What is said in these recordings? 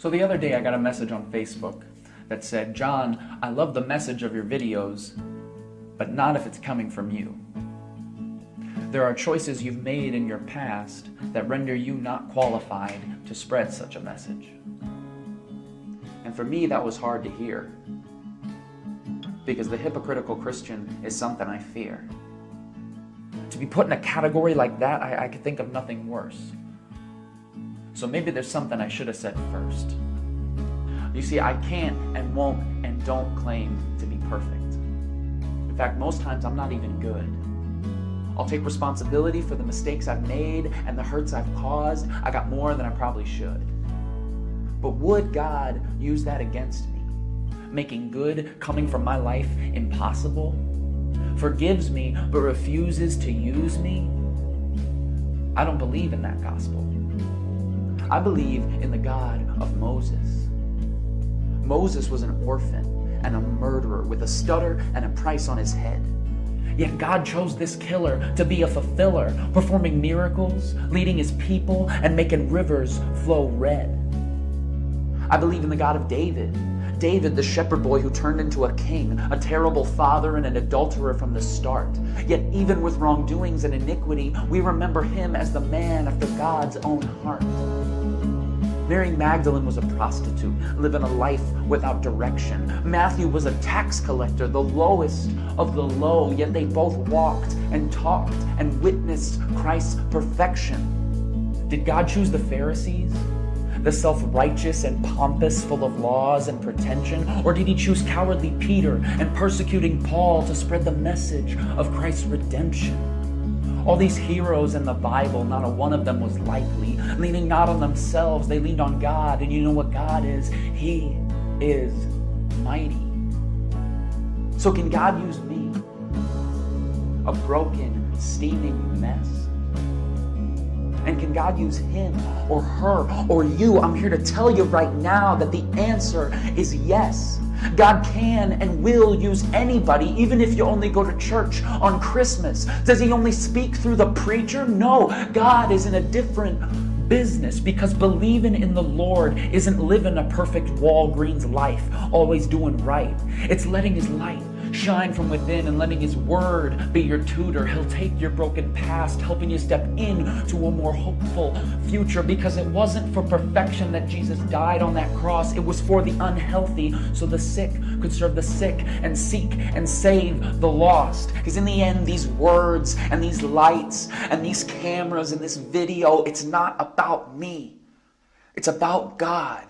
So the other day I got a message on Facebook that said, "John, I love the message of your videos, but not if it's coming from you. There are choices you've made in your past that render you not qualified to spread such a message." And for me, that was hard to hear, because the hypocritical Christian is something I fear. To be put in a category like that, I could think of nothing worse. So maybe there's something I should have said first. You see, I can't and won't and don't claim to be perfect. In fact, most times I'm not even good. I'll take responsibility for the mistakes I've made and the hurts I've caused. I got more than I probably should. But would God use that against me, making good coming from my life impossible? Forgives me but refuses to use me? I don't believe in that gospel. I believe in the God of Moses. Moses was an orphan and a murderer with a stutter and a price on his head. Yet God chose this killer to be a fulfiller, performing miracles, leading his people, and making rivers flow red. I believe in the God of David. David, the shepherd boy who turned into a king, a terrible father and an adulterer from the start. Yet even with wrongdoings and iniquity, we remember him as the man after God's own heart. Mary Magdalene was a prostitute, living a life without direction. Matthew was a tax collector, the lowest of the low, yet they both walked and talked and witnessed Christ's perfection. Did God choose the Pharisees, the self-righteous and pompous, full of laws and pretension? Or did he choose cowardly Peter and persecuting Paul to spread the message of Christ's redemption? All these heroes in the Bible, not a one of them was likely. Leaning not on themselves, they leaned on God. And you know what God is? He is mighty. So can God use me, a broken, steaming mess? And can God use him or her or you? I'm here to tell you right now that the answer is yes. God can and will use anybody, even if you only go to church on Christmas. Does he only speak through the preacher? No, God is in a different business, because believing in the Lord isn't living a perfect Walgreens life, always doing right. It's letting his light shine from within and letting his word be your tutor. He'll take your broken past, helping you step into a more hopeful future, because it wasn't for perfection that Jesus died on that cross. It was for the unhealthy, so the sick could serve the sick and seek and save the lost. Because in the end, these words and these lights and these cameras and this video, it's not about me. It's about God.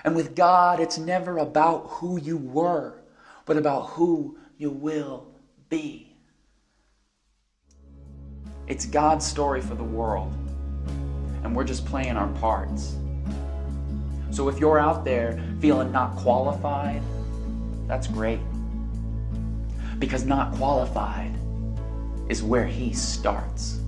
And with God, it's never about who you were, but about who you will be. It's God's story for the world, and we're just playing our parts. So if you're out there feeling not qualified, that's great, because not qualified is where he starts.